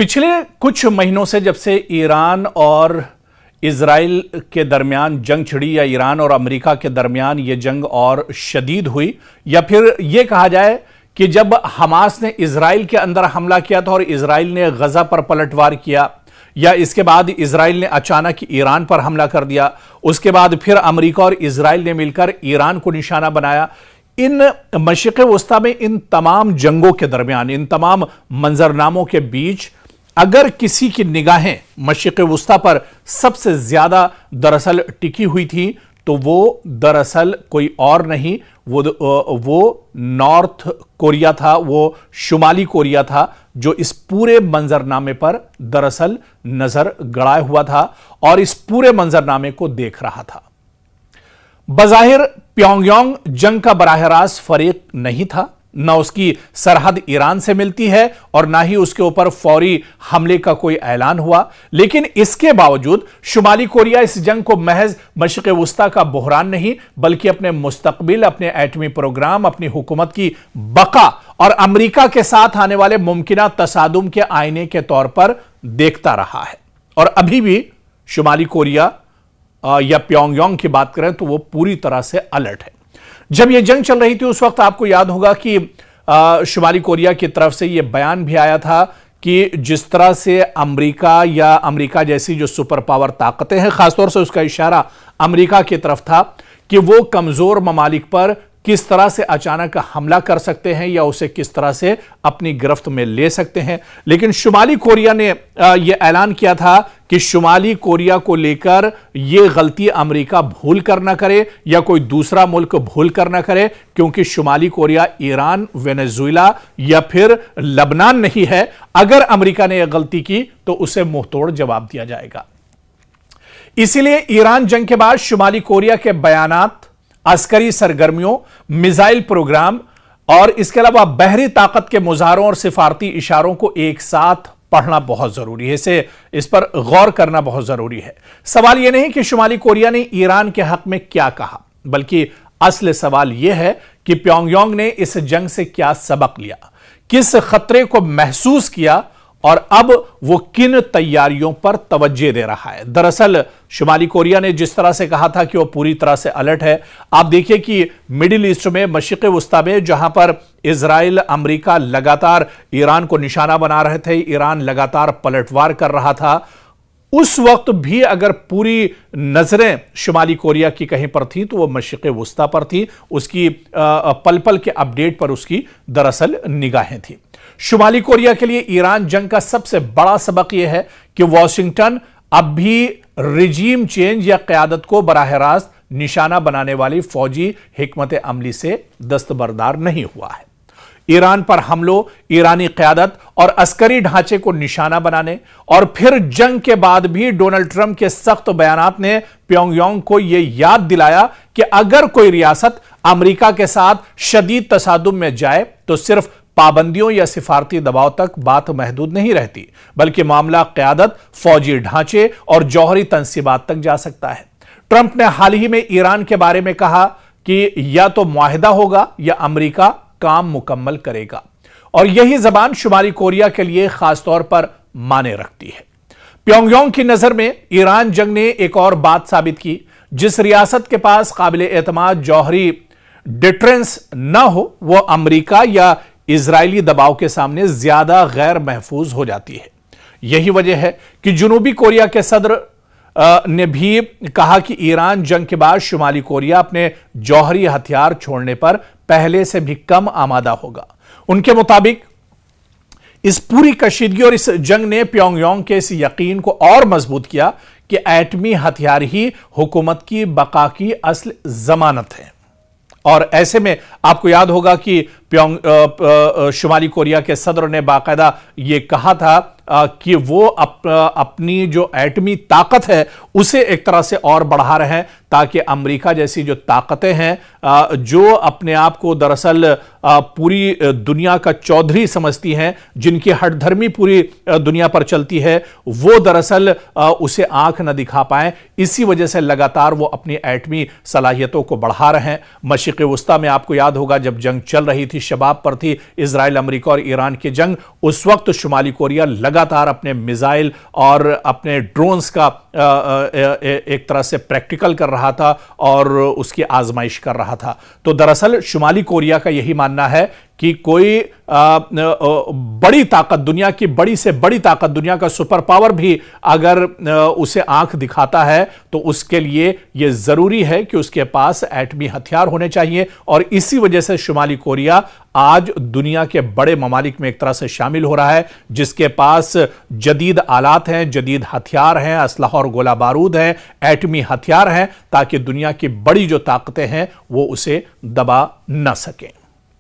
पिछले कुछ महीनों से जब से ईरान और इजराइल के दरमियान जंग छिड़ी या ईरान और अमेरिका के दरमियान ये जंग और शदीद हुई, या फिर यह कहा जाए कि जब हमास ने इजराइल के अंदर हमला किया था और इजराइल ने गजा पर पलटवार किया, या इसके बाद इजराइल ने अचानक ईरान पर हमला कर दिया, उसके बाद फिर अमेरिका और इजराइल ने मिलकर ईरान को निशाना बनाया। इन मशरिक़ वस्ता में इन तमाम जंगों के दरमियान, इन तमाम मंजरनामों के बीच अगर किसी की निगाहें मशरिक़ वस्ता पर सबसे ज्यादा दरअसल टिकी हुई थी तो वो दरअसल कोई और नहीं, वो नॉर्थ कोरिया था, वो शुमाली कोरिया था, जो इस पूरे मंजरनामे पर दरअसल नजर गड़ाए हुआ था और इस पूरे मंजरनामे को देख रहा था। बज़ाहिर प्योंगयांग जंग का बराह रास्त फरीक नहीं था, न उसकी सरहद ईरान से मिलती है और ना ही उसके ऊपर फौरी हमले का कोई ऐलान हुआ, लेकिन इसके बावजूद शुमाली कोरिया इस जंग को महज मशरिक़ वस्ता का बहरान नहीं बल्कि अपने मुस्तकबिल, अपने एटमी प्रोग्राम, अपनी हुकूमत की बका और अमेरिका के साथ आने वाले मुमकिना तसादुम के आईने के तौर पर देखता रहा है। और अभी भी शुमाली कोरिया या प्योंगयांग की बात करें तो वो पूरी तरह से अलर्ट है। जब यह जंग चल रही थी उस वक्त आपको याद होगा कि शुमाली कोरिया की तरफ से यह बयान भी आया था कि जिस तरह से अमेरिका या अमेरिका जैसी जो सुपर पावर ताकतें हैं, खासतौर से उसका इशारा अमेरिका की तरफ था कि वो कमजोर ममालिक पर किस तरह से अचानक हमला कर सकते हैं या उसे किस तरह से अपनी गिरफ्त में ले सकते हैं। लेकिन शुमाली कोरिया ने यह ऐलान किया था कि शुमाली कोरिया को लेकर यह गलती अमेरिका भूल कर ना करे या कोई दूसरा मुल्क भूल कर ना करे, क्योंकि शुमाली कोरिया ईरान, वेनेजुएला या फिर लबनान नहीं है। अगर अमेरिका ने यह गलती की तो उसे मुंहतोड़ जवाब दिया जाएगा। इसीलिए ईरान जंग के बाद शुमाली कोरिया के बयानात, अस्करी सरगर्मियों, मिसाइल प्रोग्राम और इसके अलावा बहरी ताकत के मुजाहरों और सिफारती इशारों को एक साथ पढ़ना बहुत जरूरी है, इस पर गौर करना बहुत जरूरी है। सवाल यह नहीं कि शुमाली कोरिया ने ईरान के हक में क्या कहा, बल्कि असली सवाल यह है कि प्योंगयांग ने इस जंग से क्या सबक लिया, किस खतरे को महसूस किया और अब वो किन तैयारियों पर तवज्जो दे रहा है। दरअसल शुमाली कोरिया ने जिस तरह से कहा था कि वो पूरी तरह से अलर्ट है, आप देखिए कि मिडिल ईस्ट में, मशरिक़ वस्ता में, जहां पर इजराइल, अमेरिका लगातार ईरान को निशाना बना रहे थे, ईरान लगातार पलटवार कर रहा था, उस वक्त भी अगर पूरी नजरें शुमाली कोरिया की कहीं पर थी तो वो मशरिक़ वस्ता पर थी, उसकी पल पल के अपडेट पर उसकी दरअसल निगाहें थी। शुमाली कोरिया के लिए ईरान जंग का सबसे बड़ा सबक यह है कि वॉशिंगटन अब भी रिजीम चेंज या क़यादत को बराह रास्त निशाना बनाने वाली फौजी हिकमत अमली से दस्तबरदार नहीं हुआ है। ईरान पर हमलों, ईरानी क़यादत और अस्करी ढांचे को निशाना बनाने और फिर जंग के बाद भी डोनाल्ड ट्रंप के सख्त बयानात ने प्योंगयांग को यह याद दिलाया कि अगर कोई रियासत अमेरिका के साथ शदीद तसादुम में जाए तो सिर्फ पाबंदियों या सिफारती दबाव तक बात महदूद नहीं रहती, बल्कि मामला क़यादत, फौजी ढांचे और जौहरी तंसीबात तक जा सकता है। ट्रंप ने हाल ही में ईरान के बारे में कहा कि या तो मुआहिदा होगा या अमेरिका काम मुकम्मल करेगा, और यही जबान शुमाली कोरिया के लिए खासतौर पर माने रखती है। प्योंगयांग की नजर में ईरान जंग ने एक और बात साबित की, जिस रियासत के पास काबिल एतमाद जौहरी डिटरेंस न हो वो अमेरिका या इजरायली दबाव के सामने ज्यादा गैर महफूज हो जाती है। यही वजह है कि जनूबी कोरिया के सदर ने भी कहा कि ईरान जंग के बाद शुमाली कोरिया अपने जौहरी हथियार छोड़ने पर पहले से भी कम आमादा होगा। उनके मुताबिक इस पूरी कशीदगी और इस जंग ने प्योंगयांग के इस यकीन को और मजबूत किया कि एटमी हथियार ही हुकूमत की बका की असल जमानत है। और ऐसे में आपको याद होगा कि शुमाली कोरिया के सदर ने बाकायदा यह कहा था कि वो अपनी जो एटमी ताकत है उसे एक तरह से और बढ़ा रहे हैं ताकि अमेरिका जैसी जो ताकतें हैं जो अपने आप को दरअसल पूरी दुनिया का चौधरी समझती हैं, जिनकी हठधर्मी पूरी दुनिया पर चलती है, वो दरअसल उसे आंख न दिखा पाए। इसी वजह से लगातार वो अपनी एटमी सलाहियतों को बढ़ा रहे हैं। मशरिक़ वुस्ता में आपको याद होगा जब जंग चल रही थी, शबाब पर थी इजराइल, अमेरिका और ईरान की जंग, उस वक्त शुमाली कोरिया लगातार अपने मिसाइल और अपने ड्रोन्स का एक तरह से प्रैक्टिकल कर रहा था और उसकी आजमाइश कर रहा था। तो दरअसल शुमाली कोरिया का यही मानना है कि कोई बड़ी ताकत, दुनिया की बड़ी से बड़ी ताकत, दुनिया का सुपर पावर भी अगर उसे आंख दिखाता है तो उसके लिए यह जरूरी है कि उसके पास एटमी हथियार होने चाहिए। और इसी वजह से शुमाली कोरिया आज दुनिया के बड़े ममालिक में एक तरह से शामिल हो रहा है, जिसके पास जदीद आलात हैं, जदीद हथियार हैं, असलहा और गोला बारूद हैं, एटमी हथियार हैं, ताकि दुनिया की बड़ी जो ताकतें हैं वो उसे दबा न सकें।